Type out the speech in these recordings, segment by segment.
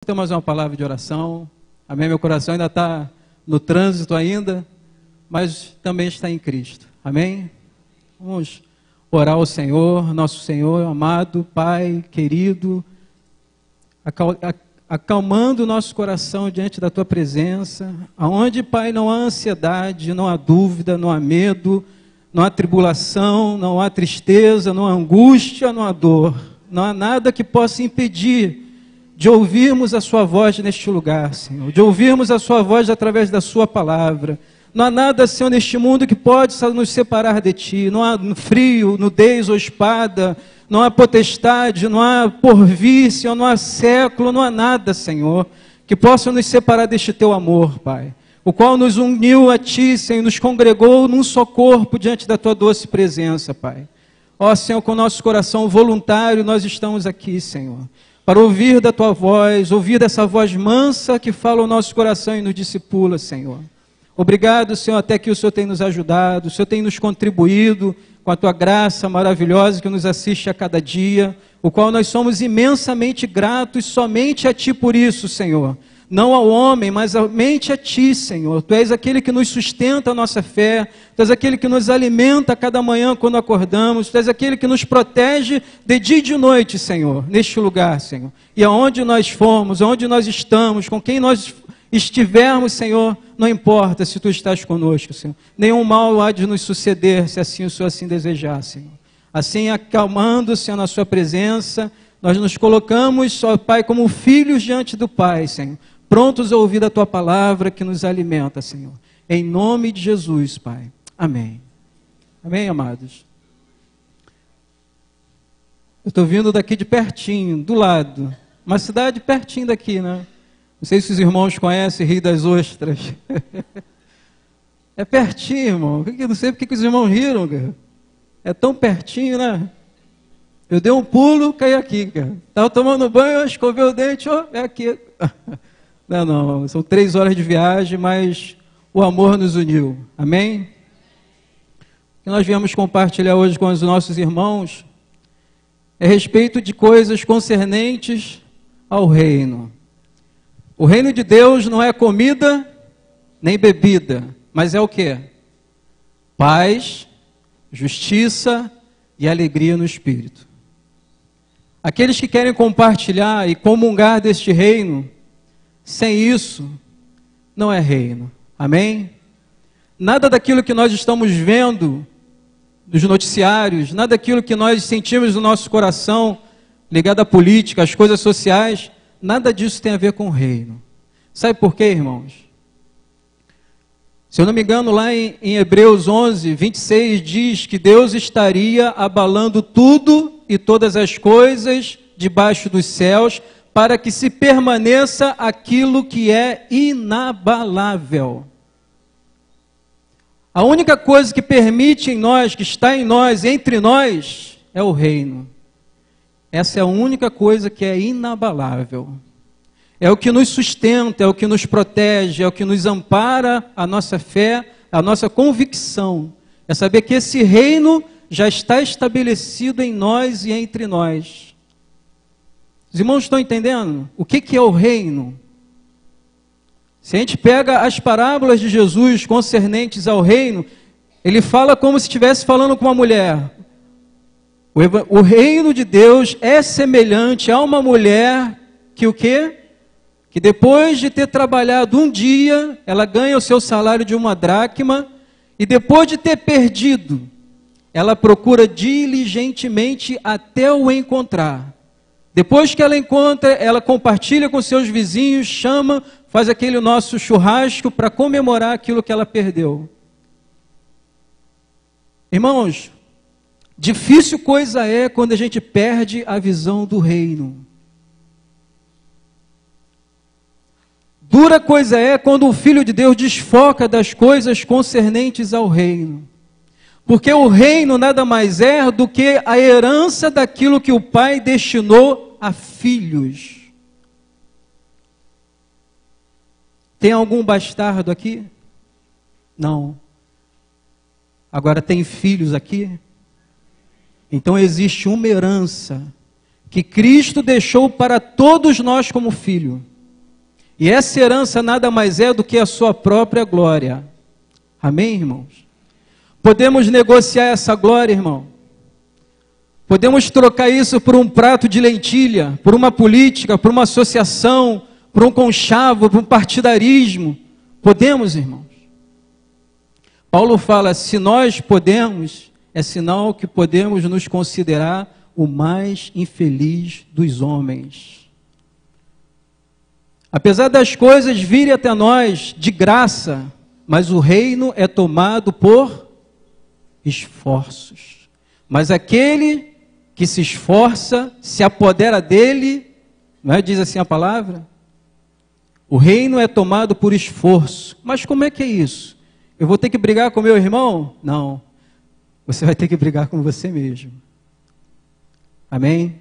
Então, mais uma palavra de oração. Amém? Meu coração ainda está no trânsito ainda, mas também está em Cristo. Amém? Vamos orar ao Senhor, nosso Senhor, amado Pai, querido, acalmando o nosso coração diante da Tua presença, aonde, Pai, não há ansiedade, não há dúvida, não há medo, não há tribulação, não há tristeza, não há angústia, não há dor, não há nada que possa impedir de ouvirmos a Sua voz neste lugar, Senhor, de ouvirmos a Sua voz através da Sua palavra. Não há nada, Senhor, neste mundo que pode nos separar de Ti. Não há frio, nudez ou espada, não há potestade, não há porvir, Senhor, não há século, não há nada, Senhor, que possa nos separar deste Teu amor, Pai, o qual nos uniu a Ti, Senhor, nos congregou num só corpo diante da Tua doce presença, Pai. Ó, Senhor, com o nosso coração voluntário, nós estamos aqui, Senhor, para ouvir da Tua voz, ouvir dessa voz mansa que fala o nosso coração e nos discipula, Senhor. Obrigado, Senhor, até que o Senhor tem nos ajudado, o Senhor tem nos contribuído com a Tua graça maravilhosa que nos assiste a cada dia, o qual nós somos imensamente gratos somente a Ti por isso, Senhor. Não ao homem, mas somente a Ti, Senhor. Tu és aquele que nos sustenta a nossa fé, Tu és aquele que nos alimenta a cada manhã quando acordamos, Tu és aquele que nos protege de dia e de noite, Senhor, neste lugar, Senhor. E aonde nós formos, aonde nós estamos, com quem nós estivermos, Senhor, não importa se Tu estás conosco, Senhor. Nenhum mal há de nos suceder, se assim o Senhor assim desejar, Senhor. Assim, acalmando, Senhor, na Sua presença, nós nos colocamos, ó Pai, como filhos diante do Pai, Senhor, prontos a ouvir a Tua palavra que nos alimenta, Senhor. Em nome de Jesus, Pai. Amém. Amém, amados? Eu estou vindo daqui de pertinho, do lado. Uma cidade pertinho daqui, né? Não sei se os irmãos conhecem Rio das Ostras. É pertinho, irmão. Eu não sei porque que os irmãos riram, cara. É tão pertinho, né? Eu dei um pulo, caí aqui, cara. Estava tomando banho, escovei o dente, ó, é aqui. Não, são 3 horas de viagem, mas o amor nos uniu. Amém? O que nós viemos compartilhar hoje com os nossos irmãos é a respeito de coisas concernentes ao reino. O reino de Deus não é comida nem bebida, mas é o quê? Paz, justiça e alegria no Espírito. Aqueles que querem compartilhar e comungar deste reino, sem isso, não é reino. Amém? Nada daquilo que nós estamos vendo nos noticiários, nada daquilo que nós sentimos no nosso coração, ligado à política, às coisas sociais, nada disso tem a ver com o reino. Sabe por quê, irmãos? Se eu não me engano, lá em Hebreus 11, 26, diz que Deus estaria abalando tudo e todas as coisas debaixo dos céus, para que se permaneça aquilo que é inabalável. A única coisa que permite em nós, que está em nós, entre nós, é o reino. Essa é a única coisa que é inabalável. É o que nos sustenta, é o que nos protege, é o que nos ampara a nossa fé, a nossa convicção. É saber que esse reino já está estabelecido em nós e entre nós. Os irmãos estão entendendo? O que é o reino? Se a gente pega as parábolas de Jesus concernentes ao reino, ele fala como se estivesse falando com uma mulher. O reino de Deus é semelhante a uma mulher que o quê? Que depois de ter trabalhado um dia, ela ganha o seu salário de 1 dracma, e depois de ter perdido, ela procura diligentemente até o encontrar. Depois que ela encontra, ela compartilha com seus vizinhos, chama, faz aquele nosso churrasco para comemorar aquilo que ela perdeu. Irmãos, difícil coisa é quando a gente perde a visão do reino. Dura coisa é quando o Filho de Deus desfoca das coisas concernentes ao reino. Porque o reino nada mais é do que a herança daquilo que o Pai destinou a filhos. Tem algum bastardo aqui? Não. Agora tem filhos aqui? Então existe uma herança que Cristo deixou para todos nós como filho. E essa herança nada mais é do que a sua própria glória. Amém, irmãos? Podemos negociar essa glória, irmão? Podemos trocar isso por um prato de lentilha, por uma política, por uma associação, por um conchavo, por um partidarismo? Podemos, irmãos? Paulo fala, se nós podemos, é sinal que podemos nos considerar o mais infeliz dos homens. Apesar das coisas virem até nós de graça, mas o reino é tomado por esforços. Mas aquele que se esforça, se apodera dele, não é? Diz assim a palavra? O reino é tomado por esforço. Mas como é que é isso? Eu vou ter que brigar com meu irmão? Não. Você vai ter que brigar com você mesmo. Amém?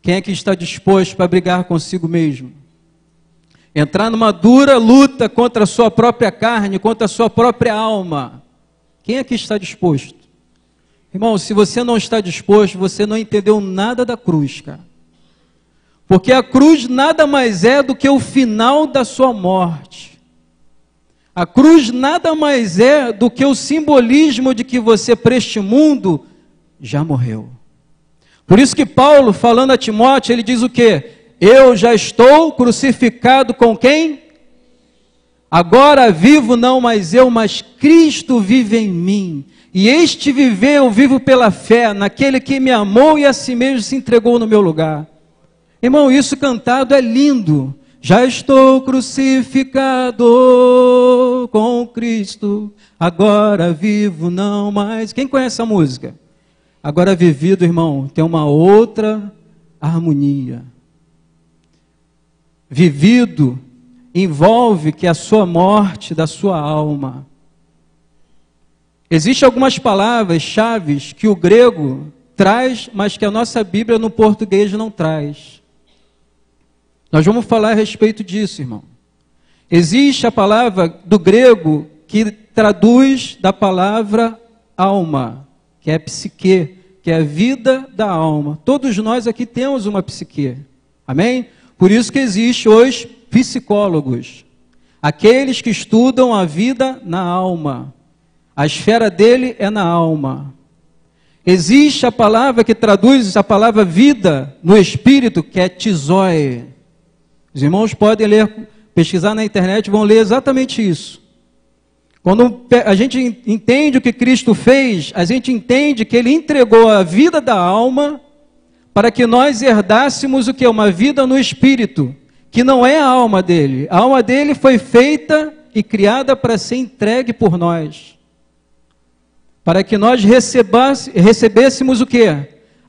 Quem é que está disposto para brigar consigo mesmo? Entrar numa dura luta contra a sua própria carne, contra a sua própria alma. Quem é que está disposto? Irmão, se você não está disposto, você não entendeu nada da cruz, cara. Porque a cruz nada mais é do que o final da sua morte. A cruz nada mais é do que o simbolismo de que você, para este mundo, já morreu. Por isso que Paulo, falando a Timóteo, ele diz o quê? Eu já estou crucificado com quem? Agora vivo não mais eu, mas Cristo vive em mim. E este viver eu vivo pela fé, naquele que me amou e a si mesmo se entregou no meu lugar. Irmão, isso cantado é lindo. Já estou crucificado com Cristo, agora vivo não mais. Quem conhece a música? Agora vivido, irmão, tem uma outra harmonia. Vivido envolve que a sua morte da sua alma. Existem algumas palavras-chave que o grego traz, mas que a nossa Bíblia no português não traz. Nós vamos falar a respeito disso, irmão. Existe a palavra do grego que traduz da palavra alma, que é psique, que é a vida da alma. Todos nós aqui temos uma psique. Amém? Por isso que existe hoje psicólogos. Aqueles que estudam a vida na alma. A esfera dele é na alma. Existe a palavra que traduz a palavra vida no espírito, que é tizói. Os irmãos podem ler, pesquisar na internet, vão ler exatamente isso. Quando a gente entende o que Cristo fez, a gente entende que Ele entregou a vida da alma para que nós herdássemos o que? Uma vida no Espírito, que não é a alma dele. A alma dele foi feita e criada para ser entregue por nós. Para que nós recebêssemos o que?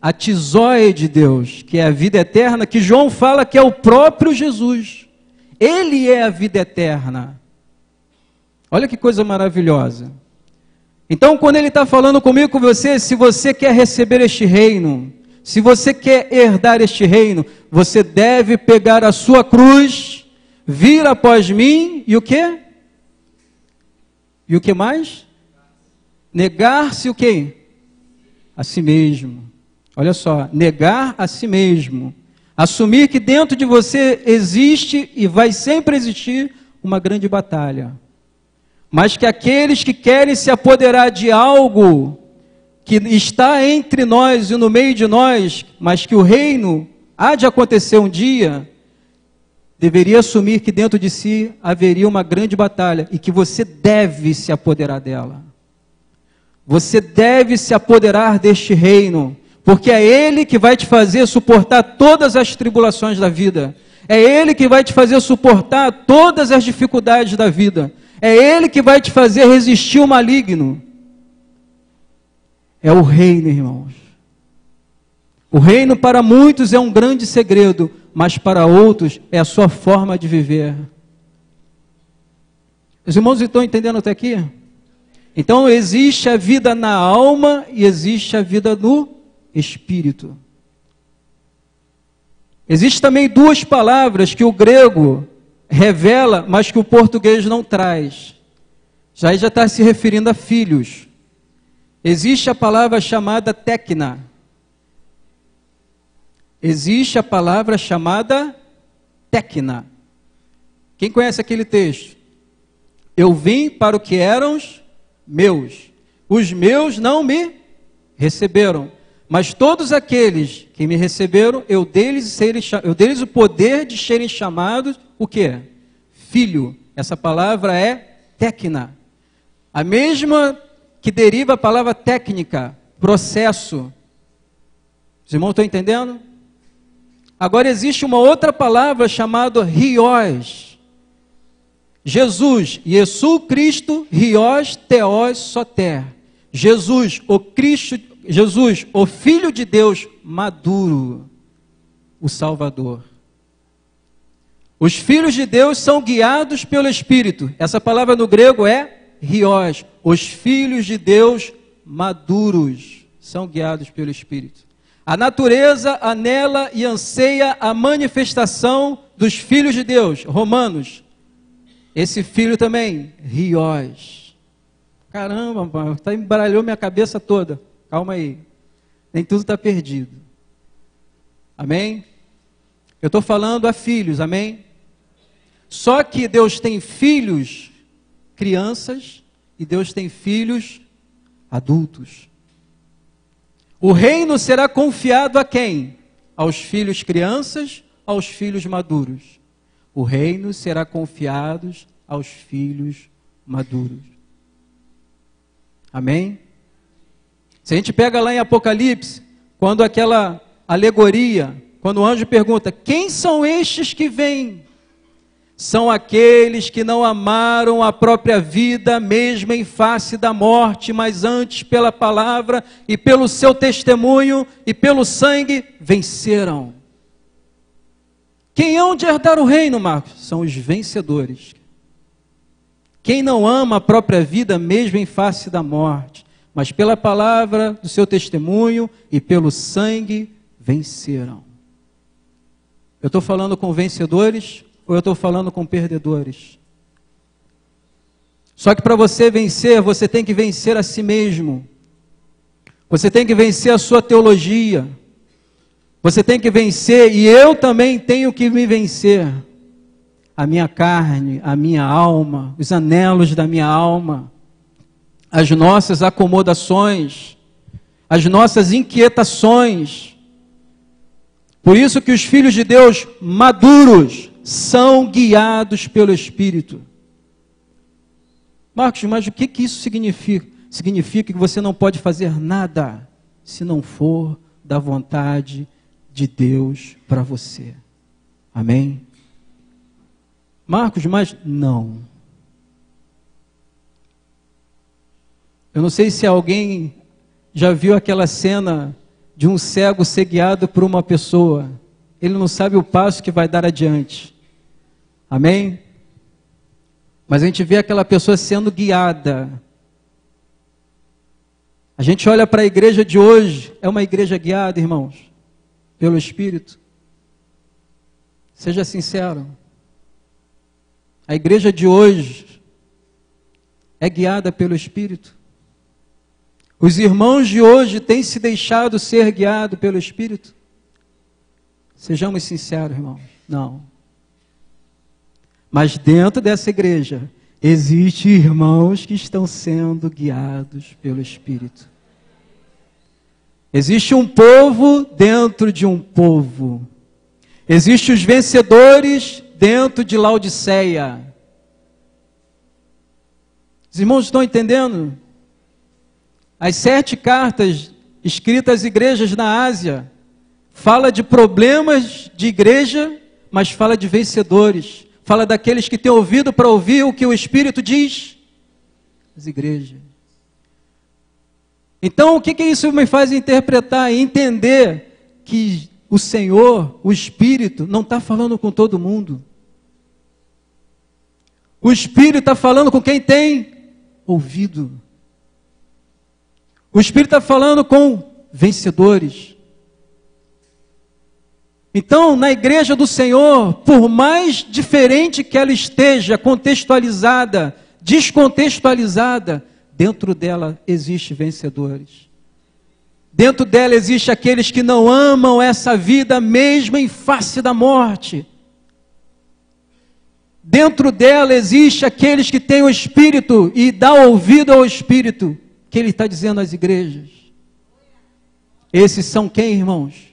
A tizói de Deus, que é a vida eterna, que João fala que é o próprio Jesus. Ele é a vida eterna. Olha que coisa maravilhosa. Então, quando ele está falando comigo, com você, se você quer receber este reino, se você quer herdar este reino, você deve pegar a sua cruz, vir após mim, e o quê? E o que mais? Negar-se o quê? A si mesmo. Olha só, negar a si mesmo. Assumir que dentro de você existe e vai sempre existir uma grande batalha. Mas que aqueles que querem se apoderar de algo que está entre nós e no meio de nós, mas que o reino há de acontecer um dia, deveria assumir que dentro de si haveria uma grande batalha e que você deve se apoderar dela. Você deve se apoderar deste reino, porque é Ele que vai te fazer suportar todas as tribulações da vida. É Ele que vai te fazer suportar todas as dificuldades da vida. É Ele que vai te fazer resistir ao maligno. É o reino, irmãos. O reino para muitos é um grande segredo, mas para outros é a sua forma de viver. Os irmãos estão entendendo até aqui? Então existe a vida na alma e existe a vida no espírito. Existem também duas palavras que o grego revela, mas que o português não traz. Já está se referindo a filhos. Existe a palavra chamada tecna. Existe a palavra chamada tecna. Quem conhece aquele texto? Eu vim para o que eram os meus não me receberam, mas todos aqueles que me receberam, eu deles o poder de serem chamados, o quê? Filho. Essa palavra é técnica, a mesma que deriva a palavra técnica, processo. Os irmãos estão entendendo? Agora existe uma outra palavra chamada Hiós. Jesus, Iesu Cristo, Hiós, Teós, Soter. Jesus, o Cristo, Jesus, o Filho de Deus maduro, o Salvador. Os filhos de Deus são guiados pelo Espírito. Essa palavra no grego é Hiós. Os filhos de Deus maduros são guiados pelo Espírito. A natureza anela e anseia a manifestação dos filhos de Deus. Romanos. Esse filho também, Hiós. Caramba, embaralhou minha cabeça toda. Calma aí. Nem tudo está perdido. Amém? Eu estou falando a filhos, amém? Só que Deus tem filhos, crianças, e Deus tem filhos, adultos. O reino será confiado a quem? Aos filhos crianças, aos filhos maduros. O reino será confiado aos filhos maduros. Amém? Se a gente pega lá em Apocalipse, quando aquela alegoria, quando o anjo pergunta, quem são estes que vêm? São aqueles que não amaram a própria vida, mesmo em face da morte, mas antes pela palavra e pelo seu testemunho e pelo sangue venceram. Quem hão de herdar o reino, Marcos? São os vencedores. Quem não ama a própria vida, mesmo em face da morte, mas pela palavra do seu testemunho e pelo sangue venceram. Eu estou falando com vencedores ou eu estou falando com perdedores? Só que para você vencer, você tem que vencer a si mesmo. Você tem que vencer a sua teologia. Você tem que vencer, e eu também tenho que me vencer. A minha carne, a minha alma, os anelos da minha alma, as nossas acomodações, as nossas inquietações. Por isso que os filhos de Deus maduros são guiados pelo Espírito. Marcos, mas o que isso significa? Significa que você não pode fazer nada se não for da vontade de Deus para você. Amém? Marcos, mas não. Eu não sei se alguém já viu aquela cena de um cego ser guiado por uma pessoa. Ele não sabe o passo que vai dar adiante. Amém? Mas a gente vê aquela pessoa sendo guiada. A gente olha para a igreja de hoje, é uma igreja guiada, irmãos, pelo Espírito. Seja sincero. A igreja de hoje é guiada pelo Espírito. Os irmãos de hoje têm se deixado ser guiados pelo Espírito? Sejamos sinceros, irmãos. Não. Mas dentro dessa igreja, existem irmãos que estão sendo guiados pelo Espírito. Existe um povo dentro de um povo. Existem os vencedores dentro de Laodiceia. Os irmãos estão entendendo? As 7 cartas escritas às igrejas na Ásia fala de problemas de igreja, mas fala de vencedores. Fala daqueles que têm ouvido para ouvir o que o Espírito diz às igrejas. Então, o que isso me faz interpretar e entender que o Senhor, o Espírito, não está falando com todo mundo. O Espírito está falando com quem tem ouvido. O Espírito está falando com vencedores. Então, na igreja do Senhor, por mais diferente que ela esteja, contextualizada, descontextualizada, dentro dela existe vencedores. Dentro dela existe aqueles que não amam essa vida mesmo em face da morte. Dentro dela existe aqueles que têm o Espírito e dá ouvido ao Espírito, que ele está dizendo às igrejas. Esses são quem, irmãos?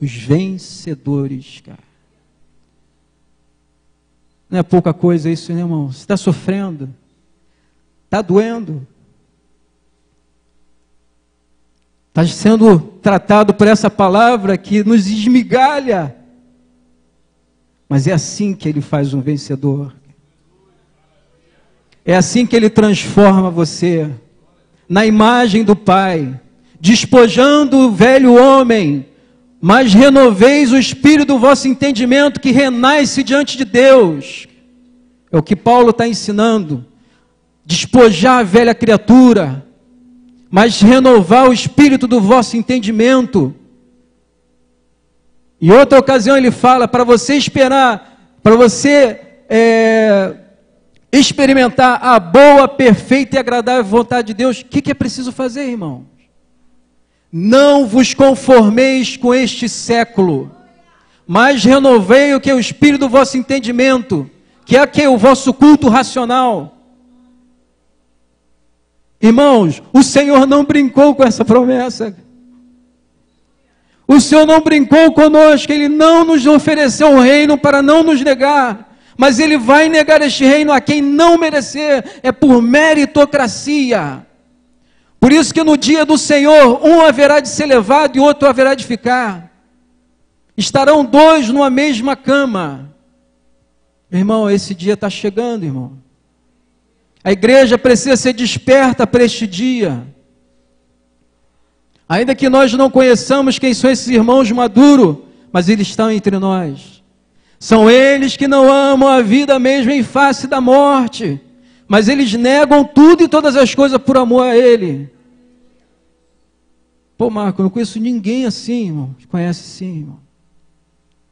Os vencedores, cara. Não é pouca coisa isso, né, irmão? Você está sofrendo, está doendo, está sendo tratado por essa palavra que nos esmigalha, mas é assim que ele faz um vencedor. É assim que ele transforma você na imagem do Pai, despojando o velho homem, mas renoveis o espírito do vosso entendimento, que renasce diante de Deus. É o que Paulo está ensinando. Despojar a velha criatura, mas renovar o espírito do vosso entendimento. Em outra ocasião ele fala, para você esperar, para você experimentar a boa, perfeita e agradável vontade de Deus, o que é preciso fazer, irmão? Não vos conformeis com este século, mas renovei o que é o espírito do vosso entendimento, que é o vosso culto racional. Irmãos, o Senhor não brincou com essa promessa. O Senhor não brincou conosco, Ele não nos ofereceu o reino para não nos negar, mas Ele vai negar este reino a quem não merecer, é por meritocracia. Por isso que no dia do Senhor, um haverá de ser levado e outro haverá de ficar. Estarão dois numa mesma cama. Irmão, esse dia está chegando, irmão. A igreja precisa ser desperta para este dia. Ainda que nós não conheçamos quem são esses irmãos maduros, mas eles estão entre nós. São eles que não amam a vida mesmo em face da morte, mas eles negam tudo e todas as coisas por amor a Ele. Pô, Marco, eu não conheço ninguém assim, irmão. Conhece sim, irmão.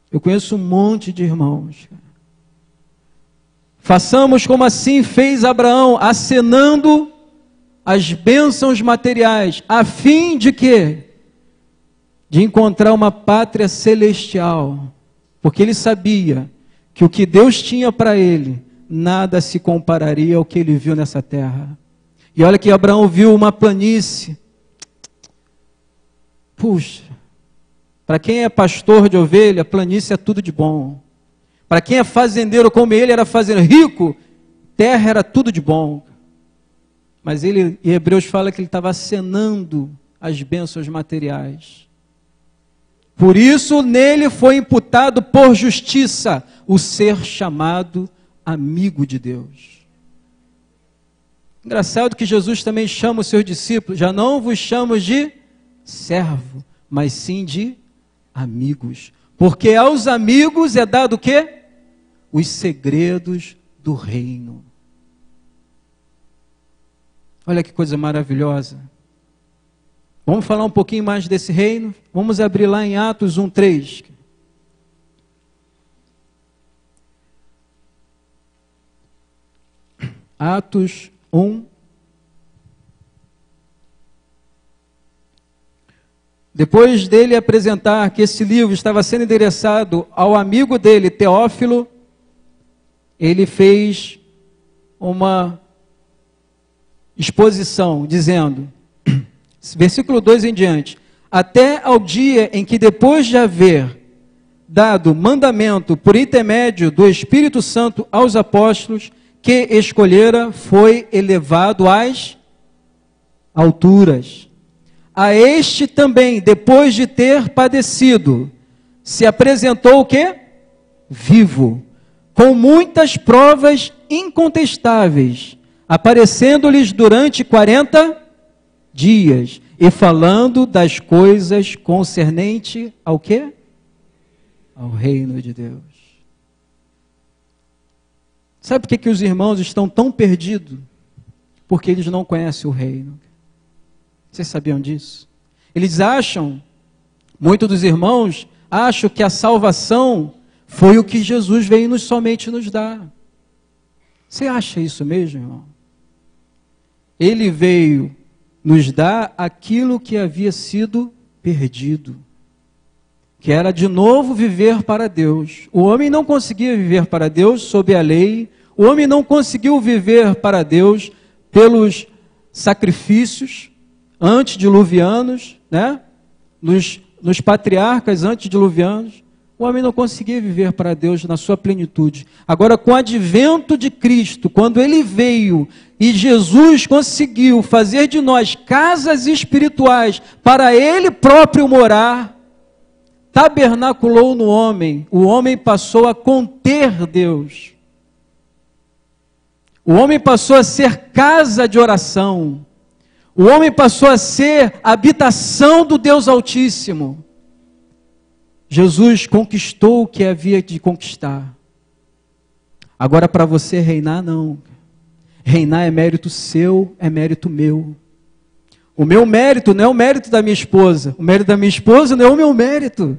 Eu conheço um monte de irmãos. Façamos como assim fez Abraão, acenando as bênçãos materiais, a fim de quê? De encontrar uma pátria celestial. Porque ele sabia que o que Deus tinha para ele, nada se compararia ao que ele viu nessa terra. E olha que Abraão viu uma planície. Puxa, para quem é pastor de ovelha, planície é tudo de bom. Para quem é fazendeiro como ele, era fazendeiro rico, terra era tudo de bom. Mas ele, em Hebreus fala que ele estava acenando as bênçãos materiais. Por isso nele foi imputado por justiça o ser chamado amigo de Deus. Engraçado que Jesus também chama os seus discípulos, já não vos chamo de servo, mas sim de amigos. Porque aos amigos é dado o quê? Os segredos do reino. Olha que coisa maravilhosa. Vamos falar um pouquinho mais desse reino? Vamos abrir lá em Atos 1:3. Atos 1. Depois dele apresentar que esse livro estava sendo endereçado ao amigo dele, Teófilo, ele fez uma exposição, dizendo, versículo 2 em diante, até ao dia em que depois de haver dado mandamento por intermédio do Espírito Santo aos apóstolos, que escolhera, foi elevado às alturas. A este também, depois de ter padecido, se apresentou o quê? Vivo, com muitas provas incontestáveis, aparecendo-lhes durante 40 dias, e falando das coisas concernentes ao quê? Ao reino de Deus. Sabe por que os irmãos estão tão perdidos? Porque eles não conhecem o reino. Vocês sabiam disso? Eles acham, muitos dos irmãos, acham que a salvação foi o que Jesus veio somente nos dar. Você acha isso mesmo, irmão? Ele veio nos dar aquilo que havia sido perdido. que era de novo viver para Deus. O homem não conseguia viver para Deus sob a lei, o homem não conseguiu viver para Deus pelos sacrifícios antediluvianos, né? Nos patriarcas antediluvianos. O homem não conseguia viver para Deus na sua plenitude. Agora, com o advento de Cristo, quando Ele veio e Jesus conseguiu fazer de nós casas espirituais para Ele próprio morar, tabernaculou no homem, o homem passou a conter Deus. O homem passou a ser casa de oração. O homem passou a ser habitação do Deus Altíssimo. Jesus conquistou o que havia de conquistar. Agora, para você reinar, não. Reinar é mérito seu, é mérito meu. O meu mérito não é o mérito da minha esposa. O mérito da minha esposa não é o meu mérito.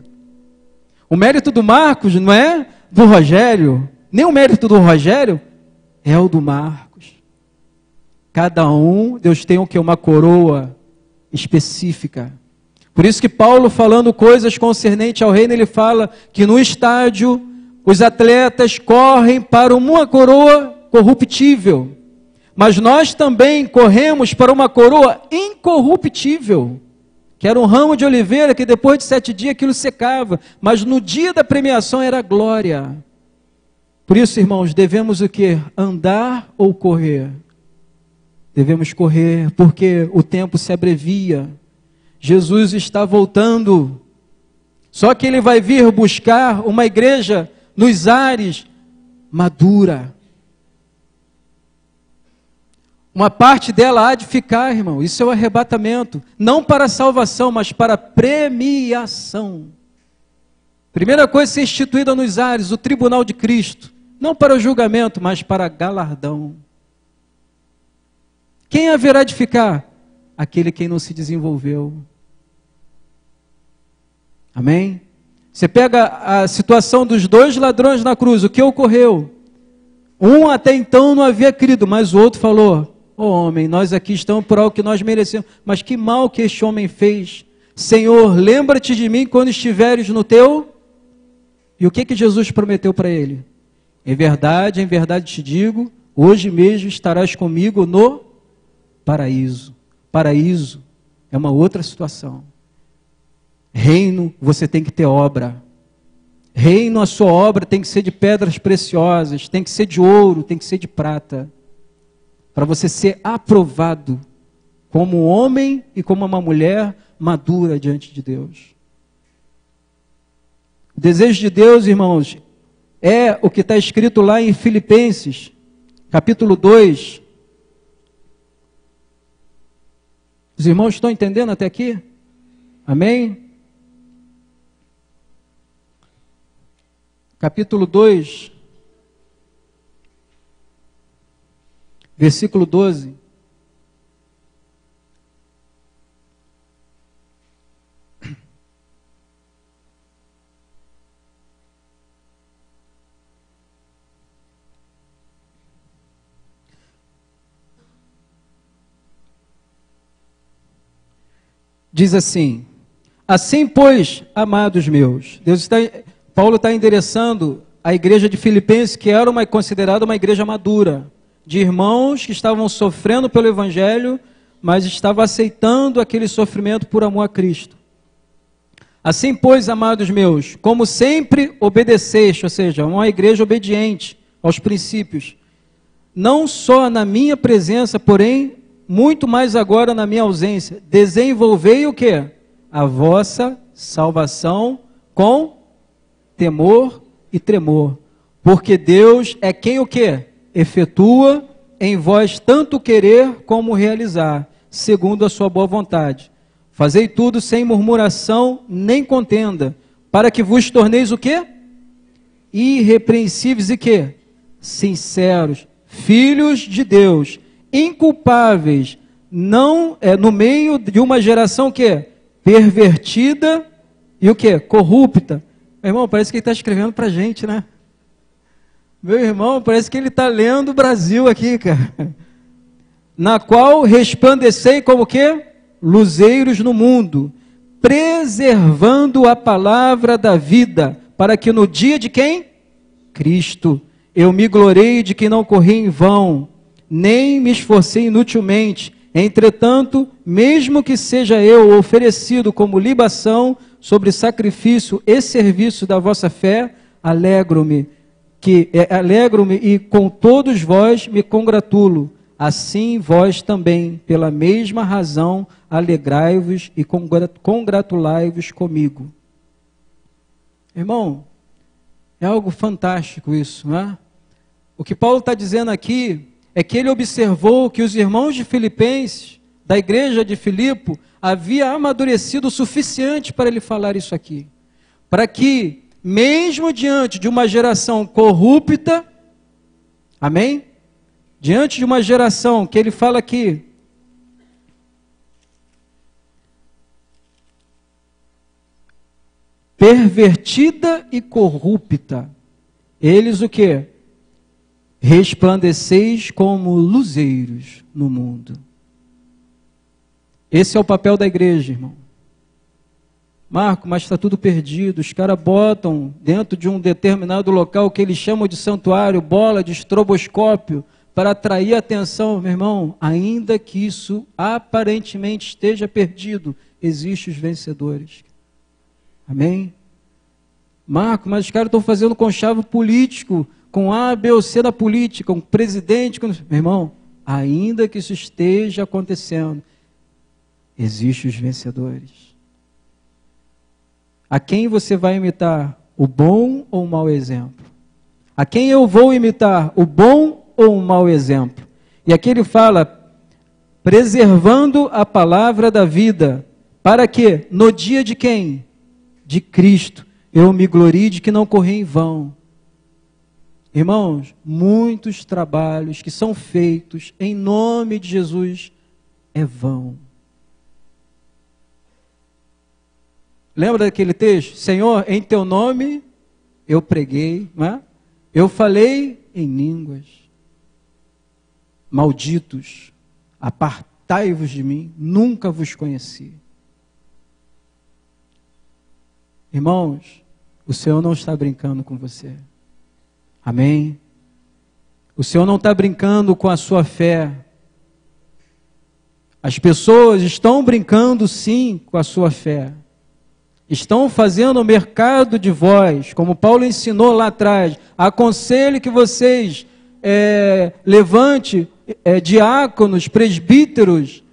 O mérito do Marcos não é do Rogério. Nem o mérito do Rogério é o do Marcos. Cada um, Deus tem o que? Uma coroa específica. Por isso que Paulo, falando coisas concernentes ao reino, ele fala que no estádio os atletas correm para uma coroa corruptível, mas nós também corremos para uma coroa incorruptível, que era um ramo de oliveira que depois de 7 dias aquilo secava, mas no dia da premiação era glória. Por isso, irmãos, devemos o quê? Andar ou correr? Devemos correr, porque o tempo se abrevia. Jesus está voltando, só que Ele vai vir buscar uma igreja nos ares madura. Uma parte dela há de ficar, irmão, isso é o arrebatamento, não para a salvação, mas para a premiação. Primeira coisa a ser instituída nos ares, o tribunal de Cristo, não para o julgamento, mas para galardão. Quem haverá de ficar? Aquele que não se desenvolveu. Amém? Você pega a situação dos 2 ladrões na cruz, o que ocorreu? Um até então não havia crido, mas o outro falou: ó homem, nós aqui estamos por algo que nós merecemos, mas que mal que este homem fez. Senhor, lembra-te de mim quando estiveres no teu... E o que Jesus prometeu para ele? Em verdade te digo, hoje mesmo estarás comigo no paraíso. Paraíso é uma outra situação. Reino, você tem que ter obra. Reino, a sua obra tem que ser de pedras preciosas, tem que ser de ouro, tem que ser de prata. Para você ser aprovado como um homem e como uma mulher madura diante de Deus. O desejo de Deus, irmãos, é o que está escrito lá em Filipenses, capítulo 2. Os irmãos estão entendendo até aqui? Amém? Capítulo 2, versículo 12. Diz assim: assim, pois, amados meus, Paulo está endereçando a igreja de Filipenses, que era considerada uma igreja madura, de irmãos que estavam sofrendo pelo Evangelho, mas estavam aceitando aquele sofrimento por amor a Cristo. Assim, pois, amados meus, como sempre obedeceste, ou seja, uma igreja obediente aos princípios, não só na minha presença, porém, muito mais agora na minha ausência, desenvolvei o quê? A vossa salvação com temor e tremor, porque Deus é quem o quê? Efetua em vós tanto querer como realizar, segundo a sua boa vontade. Fazei tudo sem murmuração nem contenda, para que vos torneis o quê? Irrepreensíveis e quê? Sinceros, filhos de Deus, inculpáveis, não no meio de uma geração que pervertida e o que? Corrupta. Meu irmão, parece que ele está escrevendo para a gente, né? Meu irmão, parece que ele está lendo o Brasil aqui, cara. Na qual resplandecei como que? Luzeiros no mundo, preservando a palavra da vida, para que no dia de quem? Cristo. Eu me gloriei de que não corri em vão, nem me esforcei inutilmente. Entretanto, mesmo que seja eu oferecido como libação sobre sacrifício e serviço da vossa fé, alegro-me e com todos vós me congratulo. Assim vós também, pela mesma razão, alegrai-vos e congratulai-vos comigo. Irmão, é algo fantástico isso, não é? O que Paulo está dizendo aqui é que ele observou que os irmãos de Filipenses, da igreja de Filipe, havia amadurecido o suficiente para ele falar isso aqui. Para que, mesmo diante de uma geração corrupta, amém? Diante de uma geração que ele fala aqui, pervertida e corrupta, eles o quê? Resplandeceis como luzeiros no mundo. Esse é o papel da igreja, irmão. Marco, mas está tudo perdido. Os caras botam dentro de um determinado local que eles chamam de santuário, bola de estroboscópio, para atrair a atenção. Meu irmão, ainda que isso aparentemente esteja perdido, existem os vencedores. Amém? Marco, mas os caras estão fazendo conchavo político, com A, B ou C da política, com presidente, com... Meu irmão, ainda que isso esteja acontecendo, existem os vencedores. A quem você vai imitar? O bom ou o mau exemplo? A quem eu vou imitar? O bom ou o mau exemplo? E aqui ele fala, preservando a palavra da vida, para que no dia de quem? De Cristo, eu me glorie de que não corri em vão. Irmãos, muitos trabalhos que são feitos em nome de Jesus é vão. Lembra daquele texto? Senhor, em teu nome eu preguei, não é? Eu falei em línguas. Malditos, apartai-vos de mim, nunca vos conheci. Irmãos, o Senhor não está brincando com você. Amém? O Senhor não está brincando com a sua fé. As pessoas estão brincando sim com a sua fé. Estão fazendo o mercado de vós, como Paulo ensinou lá atrás. Aconselho que vocês levante diáconos, presbíteros,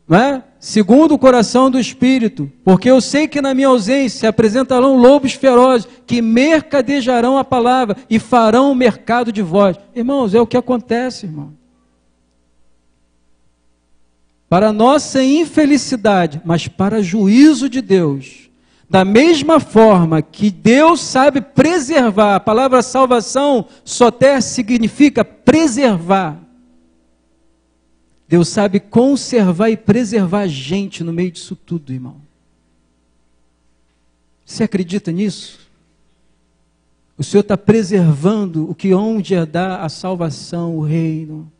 não é? Segundo o coração do Espírito, porque eu sei que na minha ausência se apresentarão lobos ferozes, que mercadejarão a palavra e farão o mercado de vós. Irmãos, é o que acontece, irmão. Para nossa infelicidade, mas para juízo de Deus, da mesma forma que Deus sabe preservar, a palavra salvação, soter, significa preservar. Deus sabe conservar e preservar a gente no meio disso tudo, irmão. Você acredita nisso? O Senhor está preservando o que onde é dar a salvação, o reino.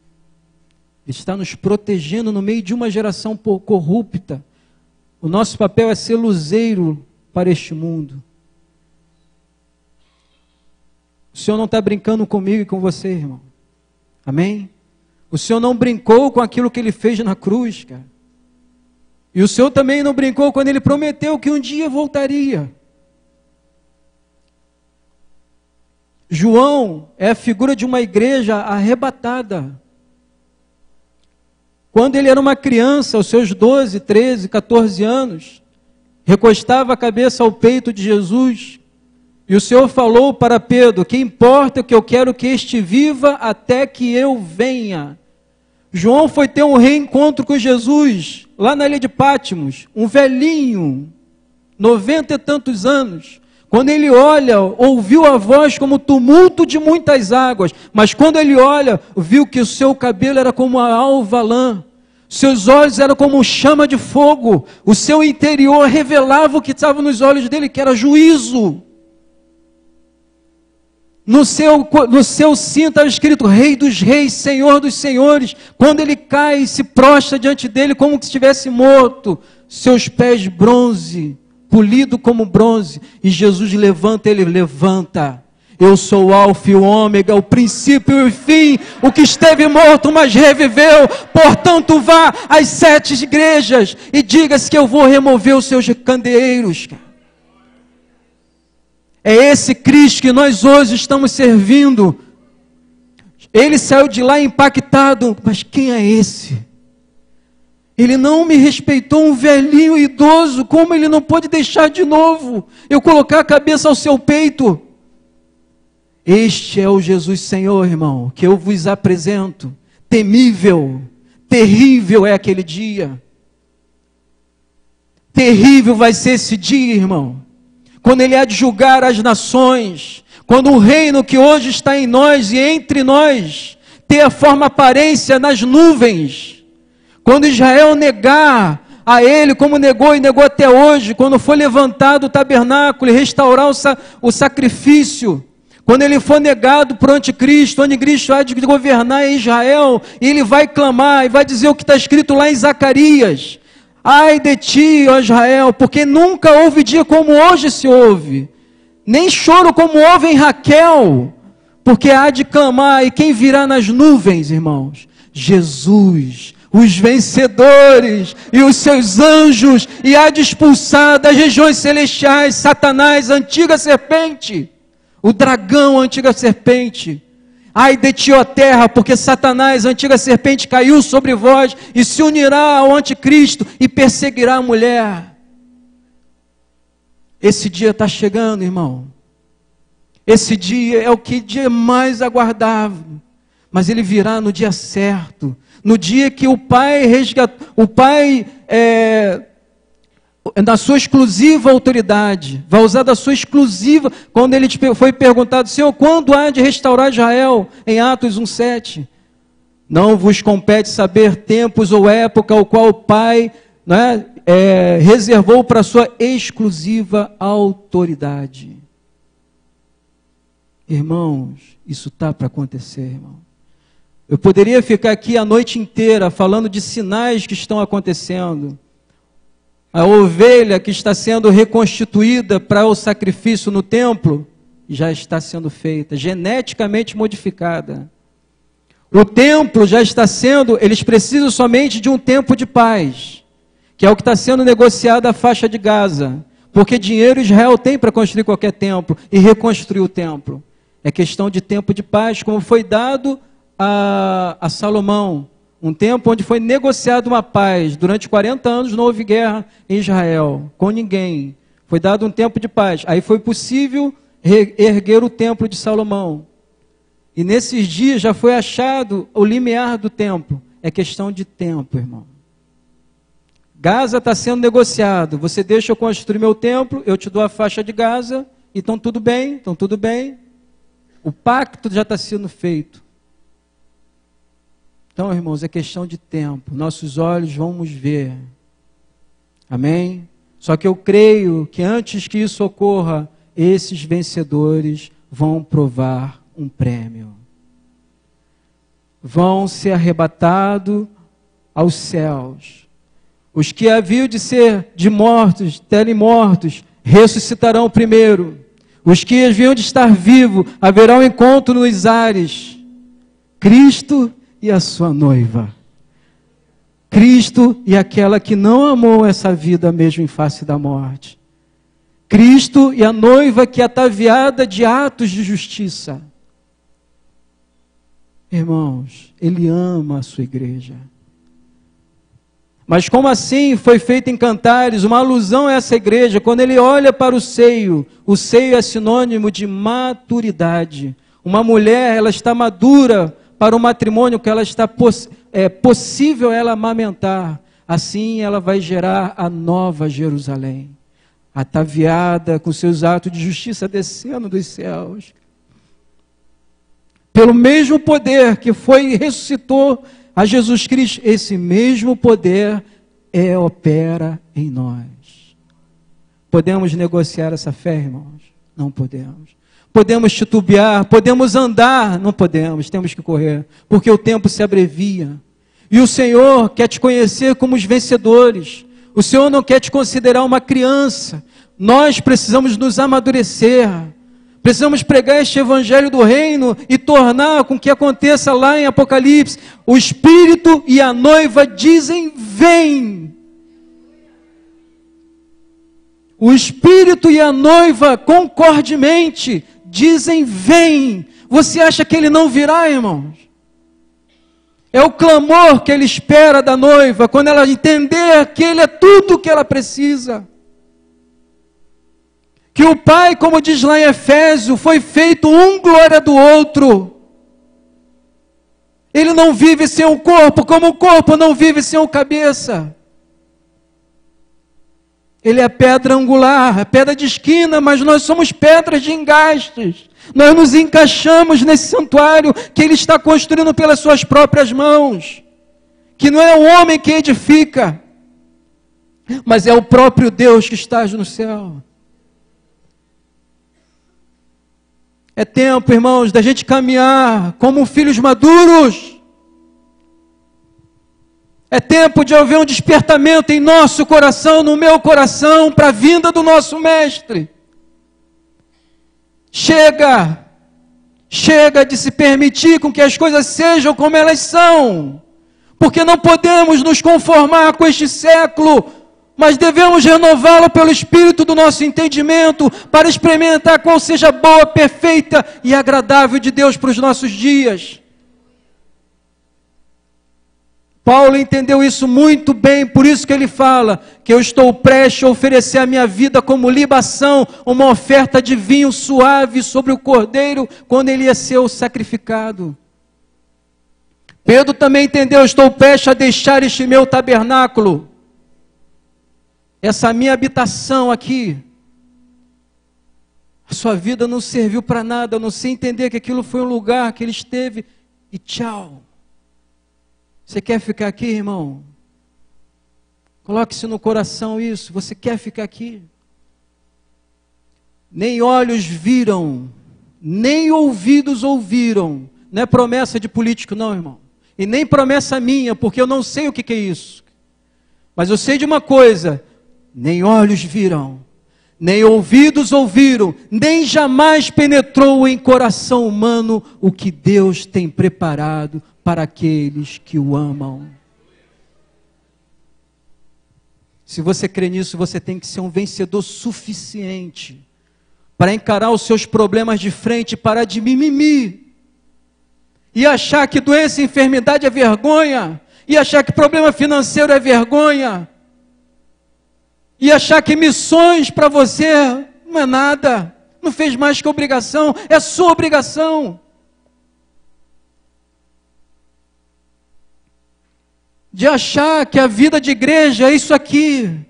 Ele está nos protegendo no meio de uma geração corrupta. O nosso papel é ser luzeiro para este mundo. O Senhor não está brincando comigo e com você, irmão. Amém? O Senhor não brincou com aquilo que Ele fez na cruz, cara. E o Senhor também não brincou quando Ele prometeu que um dia voltaria. João é a figura de uma igreja arrebatada. Quando ele era uma criança, aos seus 12, 13, 14 anos, recostava a cabeça ao peito de Jesus, e o Senhor falou para Pedro, que importa que eu quero que este viva até que eu venha. João foi ter um reencontro com Jesus, lá na ilha de Pátimos, um velhinho, 90 e tantos anos. Quando ele olha, ouviu a voz como tumulto de muitas águas, mas quando ele olha, viu que o seu cabelo era como a alva lã, seus olhos eram como chama de fogo, o seu interior revelava o que estava nos olhos dele, que era juízo. No seu cinto estava escrito Rei dos Reis, Senhor dos Senhores. Quando ele cai e se prostra diante dele como se estivesse morto, seus pés bronze, polido como bronze, e Jesus levanta, ele levanta. Eu sou o Alfa e o Ômega, o princípio e o fim, o que esteve morto, mas reviveu. Portanto, vá às 7 igrejas e diga-se que eu vou remover os seus candeeiros. É esse Cristo que nós hoje estamos servindo. Ele saiu de lá impactado, mas quem é esse? Ele não me respeitou, um velhinho idoso, como ele não pode deixar de novo eu colocar a cabeça ao seu peito? Este é o Jesus Senhor, irmão, que eu vos apresento. Temível, terrível é aquele dia. Terrível vai ser esse dia, irmão, quando ele há de julgar as nações, quando o reino que hoje está em nós e entre nós, ter a forma aparência nas nuvens, quando Israel negar a ele, como negou e negou até hoje, quando for levantado o tabernáculo e restaurar o sacrifício, quando ele for negado por anticristo, o anticristo há de governar em Israel, e ele vai clamar, e vai dizer o que está escrito lá em Zacarias: ai de ti, ó Israel, porque nunca houve dia como hoje se ouve, nem choro como houve em Raquel, porque há de clamar, e quem virá nas nuvens, irmãos? Jesus, os vencedores e os seus anjos, e há de expulsar das regiões celestiais Satanás, a antiga serpente, o dragão, a antiga serpente. Ai de ti, ó terra, porque Satanás, a antiga serpente, caiu sobre vós e se unirá ao anticristo e perseguirá a mulher. Esse dia está chegando, irmão. Esse dia é o que dia mais aguardava, mas ele virá no dia certo, no dia que o Pai na sua exclusiva autoridade, vai usar da sua exclusiva, quando ele foi perguntado: Senhor, quando há de restaurar Israel? Em Atos 1,7, não vos compete saber tempos ou época ao qual o Pai reservou para a sua exclusiva autoridade. Irmãos, isso está para acontecer, irmão. Eu poderia ficar aqui a noite inteira falando de sinais que estão acontecendo. A ovelha que está sendo reconstituída para o sacrifício no templo, já está sendo feita, geneticamente modificada. O templo já está sendo, eles precisam somente de um tempo de paz, que é o que está sendo negociado a faixa de Gaza, porque dinheiro Israel tem para construir qualquer templo e reconstruir o templo. É questão de tempo de paz, como foi dado a Salomão. Um tempo onde foi negociada uma paz. Durante 40 anos não houve guerra em Israel, com ninguém. Foi dado um tempo de paz. Aí foi possível erguer o templo de Salomão. E nesses dias já foi achado o limiar do templo. É questão de tempo, irmão. Gaza está sendo negociado. Você deixa eu construir meu templo, eu te dou a faixa de Gaza, e estão tudo bem, estão tudo bem. O pacto já está sendo feito. Então, irmãos, é questão de tempo. Nossos olhos vamos ver. Amém? Só que eu creio que antes que isso ocorra, esses vencedores vão provar um prêmio. Vão ser arrebatados aos céus. Os que haviam de ser de mortos, telemortos, ressuscitarão primeiro. Os que haviam de estar vivos, haverá um encontro nos ares. Cristo e a sua noiva. Cristo e aquela que não amou essa vida mesmo em face da morte. Cristo e a noiva que é ataviada de atos de justiça. Irmãos, Ele ama a sua igreja. Mas como assim foi feito em Cantares, uma alusão a essa igreja, quando ele olha para o seio é sinônimo de maturidade. Uma mulher, ela está madura para o matrimônio, que ela está possível ela amamentar. Assim ela vai gerar a nova Jerusalém, ataviada com seus atos de justiça descendo dos céus. Pelo mesmo poder que foi e ressuscitou a Jesus Cristo, esse mesmo poder opera em nós. Podemos negociar essa fé, irmãos? Não podemos. Podemos titubear, podemos andar, não podemos, temos que correr, porque o tempo se abrevia. E o Senhor quer te conhecer como os vencedores, O Senhor não quer te considerar uma criança. Nós precisamos nos amadurecer. Precisamos pregar este evangelho do reino e tornar com que aconteça lá em Apocalipse. O Espírito e a noiva dizem: vem. O Espírito e a noiva concordemente dizem: vem. Você acha que ele não virá, irmãos? É o clamor que ele espera da noiva, quando ela entender que ele é tudo o que ela precisa. Que o Pai, como diz lá em Efésio, foi feito um glória do outro. Ele não vive sem o corpo, como o corpo não vive sem o cabeça. Ele é a pedra angular, a pedra de esquina, mas nós somos pedras de engastes. Nós nos encaixamos nesse santuário que ele está construindo pelas suas próprias mãos. Que não é o homem que edifica, mas é o próprio Deus que está no céu. É tempo, irmãos, da gente caminhar como filhos maduros. É tempo de haver um despertamento em nosso coração, no meu coração, para a vinda do nosso Mestre. Chega de se permitir com que as coisas sejam como elas são, porque não podemos nos conformar com este século, mas devemos renová-lo pelo Espírito do nosso entendimento, para experimentar qual seja a boa, perfeita e agradável de Deus para os nossos dias. Paulo entendeu isso muito bem, por isso que ele fala que eu estou prestes a oferecer a minha vida como libação, uma oferta de vinho suave sobre o cordeiro, quando ele ia ser sacrificado. Pedro também entendeu, eu estou prestes a deixar este meu tabernáculo, essa minha habitação aqui. A sua vida não serviu para nada, a não ser entender que aquilo foi um lugar que ele esteve e tchau. Você quer ficar aqui, irmão? Coloque-se no coração isso. Você quer ficar aqui? Nem olhos viram, nem ouvidos ouviram. Não é promessa de político não, irmão. E nem promessa minha, porque eu não sei o que é isso. Mas eu sei de uma coisa: nem olhos viram, nem ouvidos ouviram, nem jamais penetrou em coração humano o que Deus tem preparado para aqueles que o amam. Se você crê nisso, você tem que ser um vencedor suficiente para encarar os seus problemas de frente, parar de mimimi, e achar que doença e enfermidade é vergonha, e achar que problema financeiro é vergonha, e achar que missões para você não é nada, não fez mais que obrigação, é sua obrigação. De achar que a vida de igreja é isso aqui,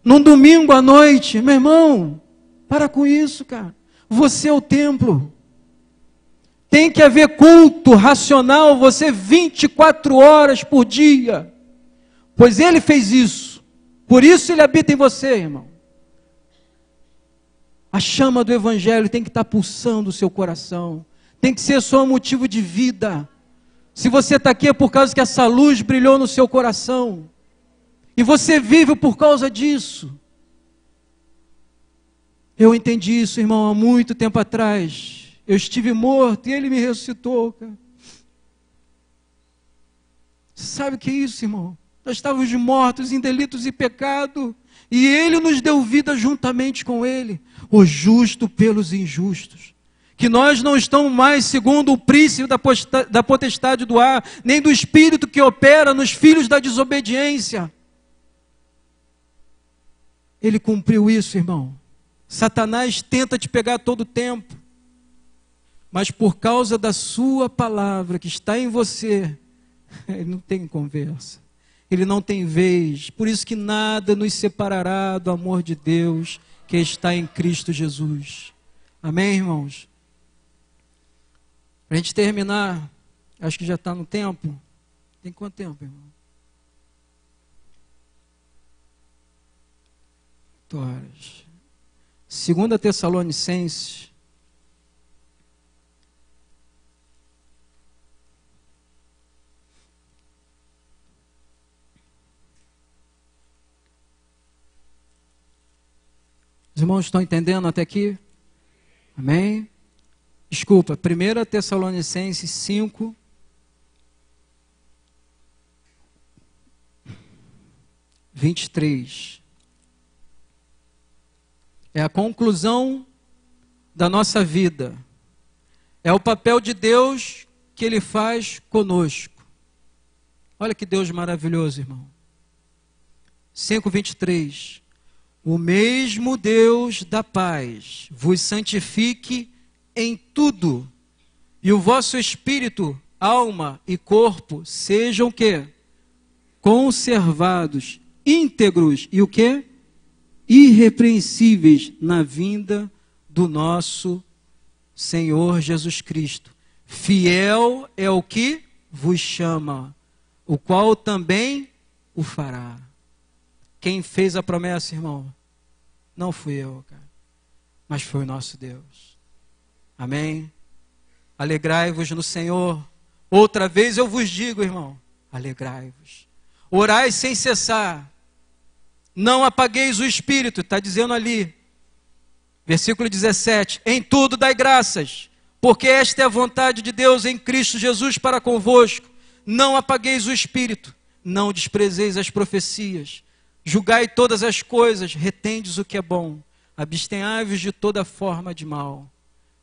num domingo à noite. Meu irmão, para com isso, cara. Você é o templo. Tem que haver culto racional, você 24 horas por dia. Pois ele fez isso. Por isso ele habita em você, irmão. A chama do evangelho tem que estar pulsando o seu coração. Tem que ser só um motivo de vida. Se você está aqui é por causa que essa luz brilhou no seu coração. E você vive por causa disso. Eu entendi isso, irmão, há muito tempo atrás. Eu estive morto e ele me ressuscitou, cara. Sabe o que é isso, irmão? Nós estávamos mortos em delitos e pecado. E ele nos deu vida juntamente com ele. O justo pelos injustos. Que nós não estamos mais segundo o príncipe da potestade do ar, nem do espírito que opera nos filhos da desobediência. Ele cumpriu isso, irmão. Satanás tenta te pegar todo o tempo, mas por causa da sua palavra que está em você, ele não tem conversa, ele não tem vez. Por isso que nada nos separará do amor de Deus que está em Cristo Jesus. Amém, irmãos? Para a gente terminar, acho que já está no tempo. Tem quanto tempo, irmão? 8 horas. 2 Tessalonicenses. Os irmãos estão entendendo até aqui? Amém? Desculpa, 1 Tessalonicenses 5, 23. É a conclusão da nossa vida. É o papel de Deus que Ele faz conosco. Olha que Deus maravilhoso, irmão. 5:23. O mesmo Deus da paz vos santifique em tudo, e o vosso espírito, alma e corpo sejam o quê? Conservados, íntegros e o quê? Irrepreensíveis na vinda do nosso Senhor Jesus Cristo. Fiel é o que vos chama, o qual também o fará. Quem fez a promessa, irmão? Não fui eu, cara, mas foi o nosso Deus. Amém? Alegrai-vos no Senhor. Outra vez eu vos digo, irmão, alegrai-vos. Orai sem cessar. Não apagueis o espírito, está dizendo ali. Versículo 17. Em tudo dai graças, porque esta é a vontade de Deus em Cristo Jesus para convosco. Não apagueis o espírito, não desprezeis as profecias. Julgai todas as coisas, retendes o que é bom. Abstenhai-vos de toda forma de mal.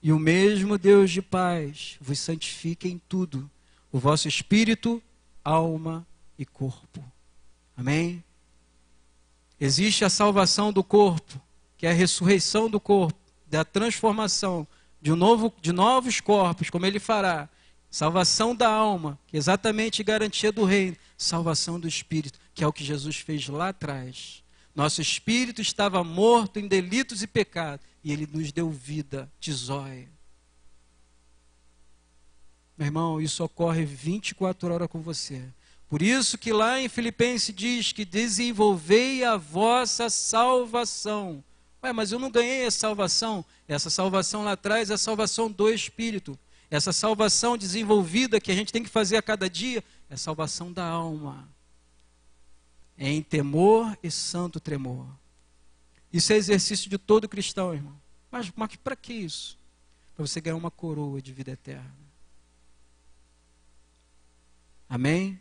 E o mesmo Deus de paz vos santifique em tudo, o vosso espírito, alma e corpo. Amém? Existe a salvação do corpo, que é a ressurreição do corpo, da transformação de novos corpos, como Ele fará. Salvação da alma, que é exatamente garantia do reino. Salvação do espírito, que é o que Jesus fez lá atrás. Nosso espírito estava morto em delitos e pecados, e Ele nos deu vida, tizóia. Meu irmão, isso ocorre 24 horas com você. Por isso que lá em Filipenses diz que desenvolvei a vossa salvação. Ué, mas eu não ganhei a salvação. Essa salvação lá atrás é a salvação do Espírito. Essa salvação desenvolvida que a gente tem que fazer a cada dia é a salvação da alma. É em temor e santo tremor. Isso é exercício de todo cristão, irmão. Mas para que isso? Para você ganhar uma coroa de vida eterna. Amém?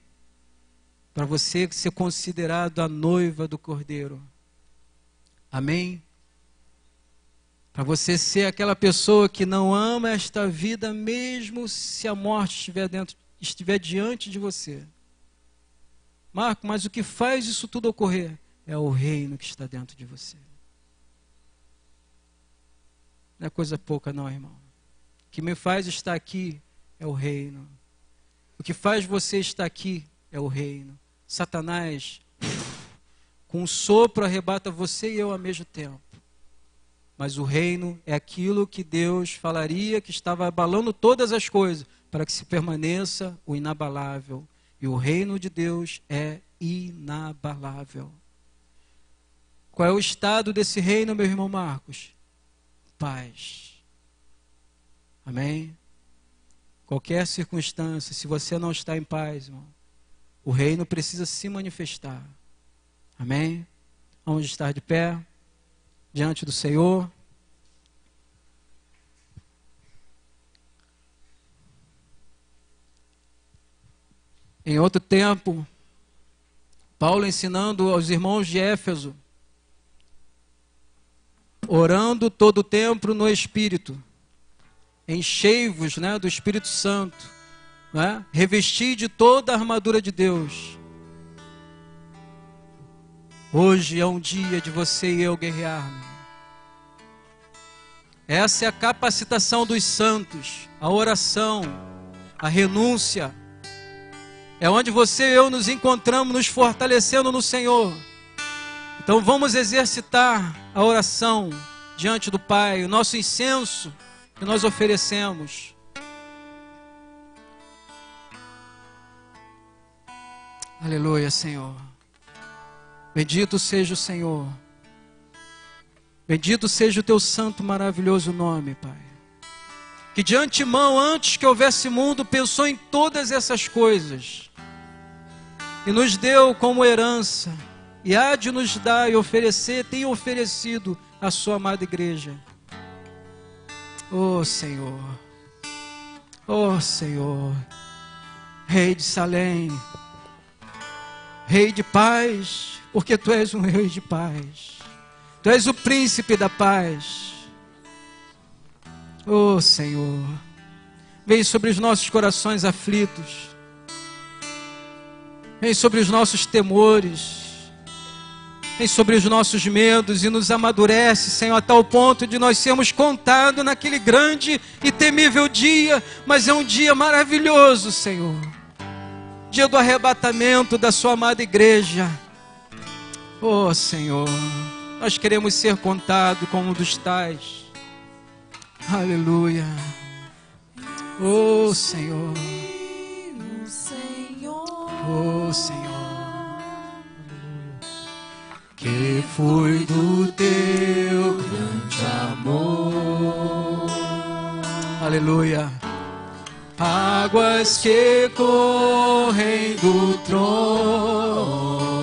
Para você ser considerado a noiva do Cordeiro. Amém? Para você ser aquela pessoa que não ama esta vida, mesmo se a morte estiver diante de você. Marco, mas o que faz isso tudo ocorrer é o reino que está dentro de você. Não é coisa pouca não, irmão. O que me faz estar aqui é o reino. O que faz você estar aqui é o reino. Satanás, com um sopro, arrebata você e eu ao mesmo tempo. Mas o reino é aquilo que Deus falaria que estava abalando todas as coisas, para que se permaneça o inabalável. E o reino de Deus é inabalável. Qual é o estado desse reino, meu irmão Marcos? Paz. Amém? Qualquer circunstância, se você não está em paz, irmão, o reino precisa se manifestar. Amém? Vamos estar de pé diante do Senhor. Em outro tempo, Paulo ensinando aos irmãos de Éfeso, orando todo o tempo no Espírito, enchei-vos, do Espírito Santo, revesti de toda a armadura de Deus. Hoje é um dia de você e eu guerrearmos. Essa é a capacitação dos santos, a oração, a renúncia. É onde você e eu nos encontramos, nos fortalecendo no Senhor. Então vamos exercitar a oração diante do Pai, o nosso incenso que nós oferecemos. Aleluia, Senhor. Bendito seja o Senhor. Bendito seja o teu santo, maravilhoso nome, Pai. Que de antemão, antes que houvesse mundo, pensou em todas essas coisas. E nos deu como herança. E há de nos dar e oferecer, tem oferecido a sua amada igreja. Oh Senhor, oh Senhor, Rei de Salém, Rei de paz, porque Tu és um Rei de paz, Tu és o príncipe da paz. Oh Senhor, vem sobre os nossos corações aflitos, vem sobre os nossos temores, vem sobre os nossos medos e nos amadurece, Senhor, a tal ponto de nós sermos contados naquele grande e temível dia, mas é um dia maravilhoso, Senhor. Dia do arrebatamento da sua amada igreja. Oh, Senhor, nós queremos ser contados como um dos tais. Aleluia. Oh, Senhor. Oh, Senhor. Que foi do teu grande amor. Aleluia. Águas que correm do trono,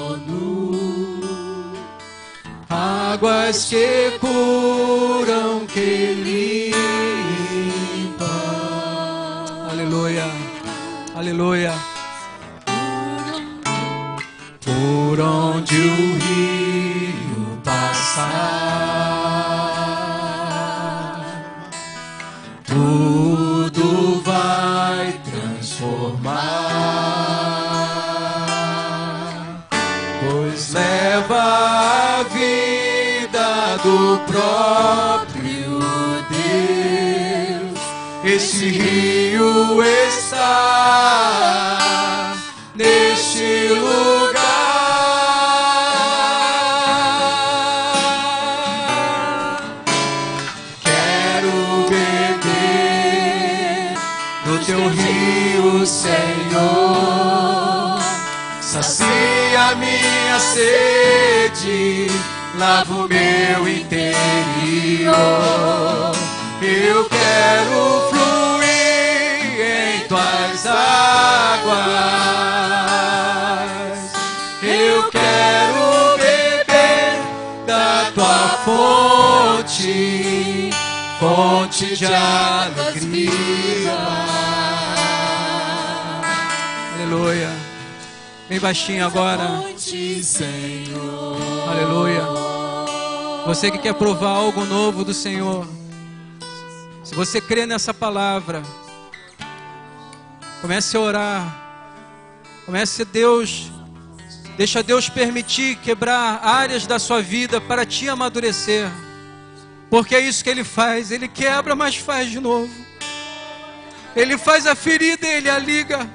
águas que curam, que limpam. Aleluia. Aleluia. Por onde o rio passar, tudo vai transformar, pois leva a vida do próprio Deus. Esse rio está neste lugar. Teu rio, Senhor, sacia minha sede, lava o meu interior. Eu quero fluir em tuas águas, eu quero beber da tua fonte, fonte de águas vivas. Aleluia. Bem baixinho agora. Senhor. Aleluia. Você que quer provar algo novo do Senhor, se você crê nessa palavra, comece a orar. Comece a deixa Deus permitir quebrar áreas da sua vida para te amadurecer. Porque é isso que Ele faz. Ele quebra, mas faz de novo. Ele faz a ferida, Ele a liga,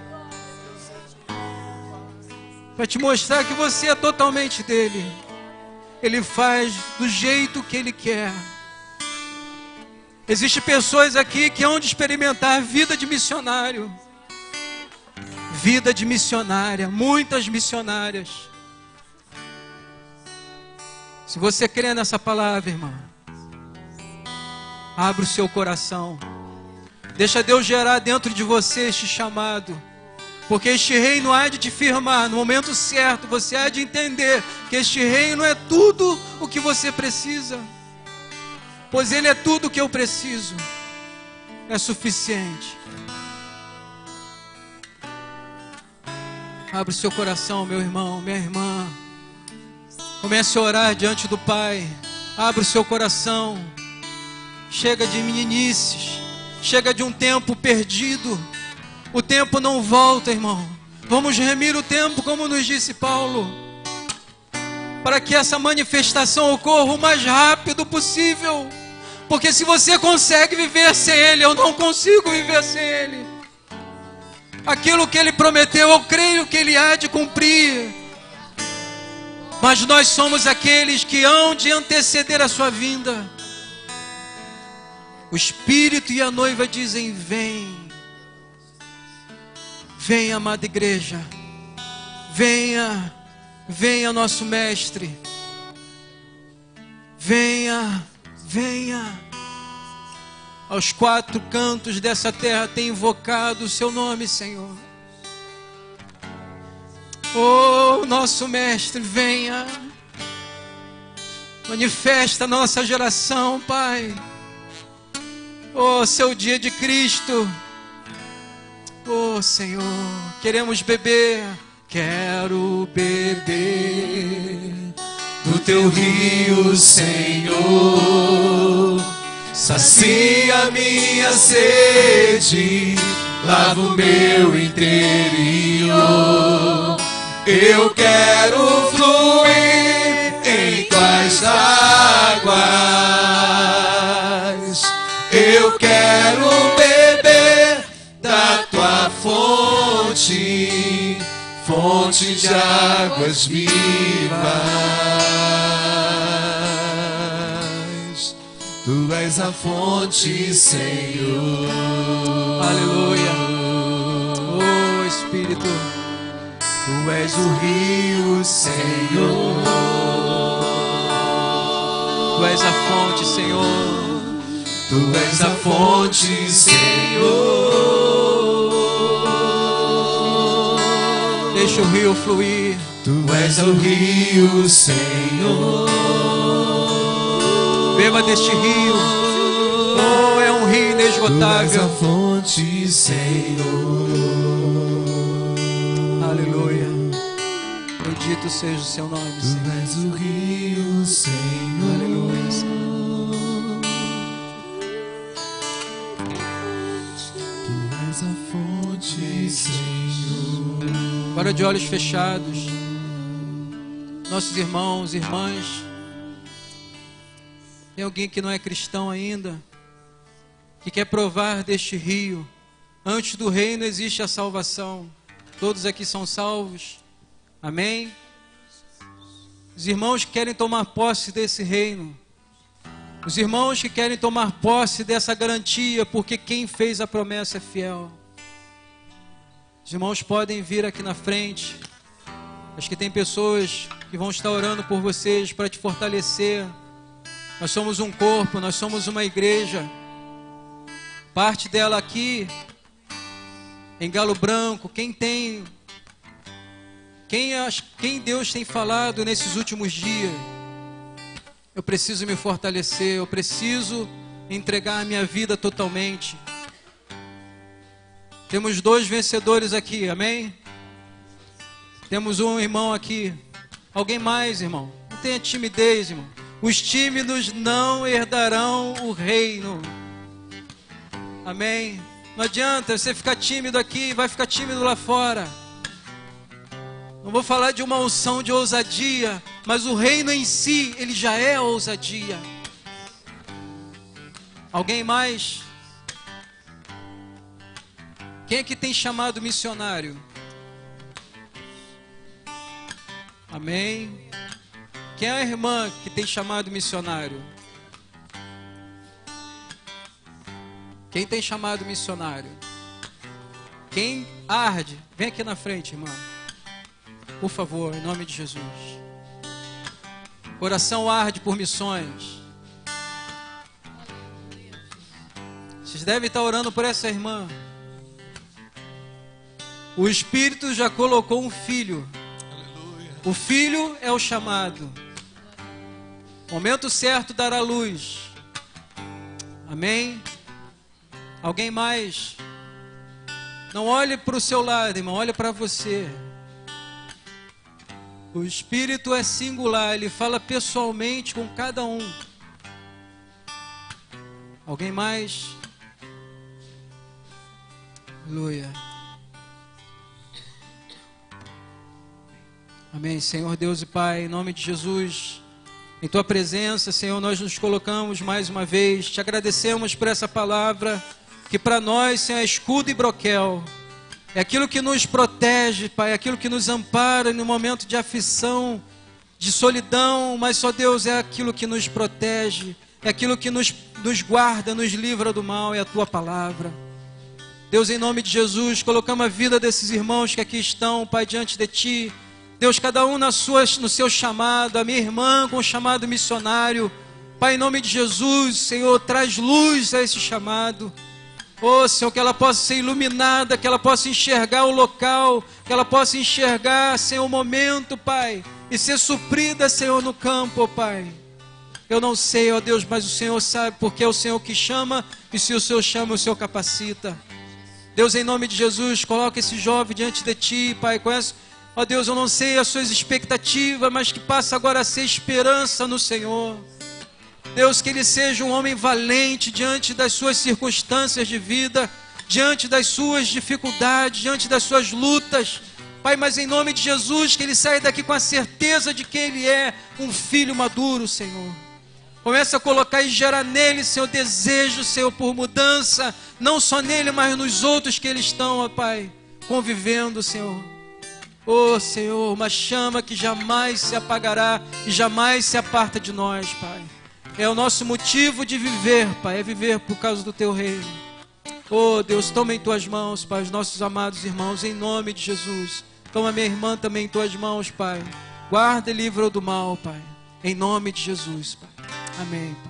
para te mostrar que você é totalmente dele. Ele faz do jeito que Ele quer. Existem pessoas aqui que hão de experimentar vida de missionário. Vida de missionária. Muitas missionárias. Se você crê nessa palavra, irmão, abre o seu coração. Deixa Deus gerar dentro de você este chamado. Porque este reino há de te firmar. No momento certo você há de entender que este reino é tudo o que você precisa. Pois Ele é tudo o que eu preciso. É suficiente. Abre o seu coração, meu irmão, minha irmã. Comece a orar diante do Pai. Abre o seu coração. Chega de meninices. Chega de um tempo perdido. O tempo não volta, irmão. Vamos remir o tempo, como nos disse Paulo, para que essa manifestação ocorra o mais rápido possível. Porque se você consegue viver sem Ele, eu não consigo viver sem Ele. Aquilo que Ele prometeu, eu creio que Ele há de cumprir. Mas nós somos aqueles que hão de anteceder a sua vinda. O Espírito e a noiva dizem: vem. Venha, amada igreja. Venha, venha, nosso mestre. Venha, venha. Aos quatro cantos dessa terra tem invocado o seu nome, Senhor. Oh, nosso mestre, venha. Manifesta a nossa geração, Pai. Oh, seu dia de Cristo. Oh, Senhor, queremos beber. Quero beber do teu rio, Senhor. Sacia minha sede, lava o meu interior. Eu quero fluir em tuas águas. Eu quero beber da tua fonte, fonte de águas vivas. Tu és a fonte, Senhor. Aleluia. Oh, Espírito, tu és o rio, Senhor. Tu és a fonte, Senhor. Tu és a fonte, Senhor. Deixa o rio fluir. Tu és o rio, Senhor. Beba deste rio. Oh, é um rio inesgotável. Tu és a fonte, Senhor. Aleluia. Bendito seja o seu nome, Senhor. Tu és o rio, Senhor. Aleluia, Senhor. Tu és a fonte, Senhor. Agora de olhos fechados, nossos irmãos e irmãs. Tem alguém que não é cristão ainda, que quer provar deste rio. Antes do reino existe a salvação. Todos aqui são salvos. Amém? Os irmãos que querem tomar posse desse reino. Os irmãos que querem tomar posse dessa garantia, porque quem fez a promessa é fiel. Os irmãos podem vir aqui na frente. Acho que tem pessoas que vão estar orando por vocês para te fortalecer. Nós somos um corpo, nós somos uma igreja. Parte dela aqui, em Galo Branco, quem Deus tem falado nesses últimos dias? Eu preciso me fortalecer, eu preciso entregar a minha vida totalmente. Temos 2 vencedores aqui, amém? Temos um irmão aqui. Alguém mais, irmão? Não tenha timidez, irmão. Os tímidos não herdarão o reino. Amém? Não adianta você ficar tímido aqui e vai ficar tímido lá fora. Não vou falar de uma unção de ousadia, mas o reino em si, ele já é ousadia. Alguém mais? Quem é que tem chamado missionário? Amém? Quem é a irmã que tem chamado missionário? Quem tem chamado missionário? Quem arde? Vem aqui na frente, irmã. Por favor, em nome de Jesus. Coração arde por missões. Vocês devem estar orando por essa irmã. O Espírito já colocou um filho. O filho é o chamado. Momento certo dará luz. Amém? Alguém mais? Não olhe para o seu lado, irmão, olhe para você. O Espírito é singular, ele fala pessoalmente com cada um. Alguém mais? Aleluia. Amém. Senhor Deus e Pai, em nome de Jesus, em Tua presença, Senhor, nós nos colocamos mais uma vez, te agradecemos por essa palavra, que para nós, Senhor, é escudo e broquel, é aquilo que nos protege, Pai, é aquilo que nos ampara no momento de aflição, de solidão, mas só Deus é aquilo que nos protege, é aquilo que nos guarda, nos livra do mal, é a Tua palavra. Deus, em nome de Jesus, colocamos a vida desses irmãos que aqui estão, Pai, diante de Ti. Deus, cada um no seu chamado, a minha irmã com o chamado missionário. Pai, em nome de Jesus, Senhor, traz luz a esse chamado. Oh, Senhor, que ela possa ser iluminada, que ela possa enxergar o local, que ela possa enxergar, Senhor, o momento, Pai, e ser suprida, Senhor, no campo, oh, Pai. Eu não sei, ó Deus, mas o Senhor sabe, porque é o Senhor que chama, e se o Senhor chama, o Senhor capacita. Deus, em nome de Jesus, coloca esse jovem diante de Ti, Pai, conhece, ó Deus, eu não sei as suas expectativas, mas que passa agora a ser esperança no Senhor. Deus, que ele seja um homem valente diante das suas circunstâncias de vida, diante das suas dificuldades, diante das suas lutas, Pai, mas em nome de Jesus, que ele saia daqui com a certeza de que ele é um filho maduro, Senhor. Começa a colocar e gerar nele, Senhor, desejo, Senhor, por mudança, não só nele, mas nos outros que eles estão, ó Pai, convivendo, Senhor. Ó Senhor, uma chama que jamais se apagará e jamais se aparta de nós, Pai. É o nosso motivo de viver, Pai, é viver por causa do Teu reino. Oh Deus, toma em Tuas mãos, Pai, os nossos amados irmãos, em nome de Jesus. Toma minha irmã também em Tuas mãos, Pai. Guarda e livra-o do mal, Pai. Em nome de Jesus, Pai. Amém, Pai.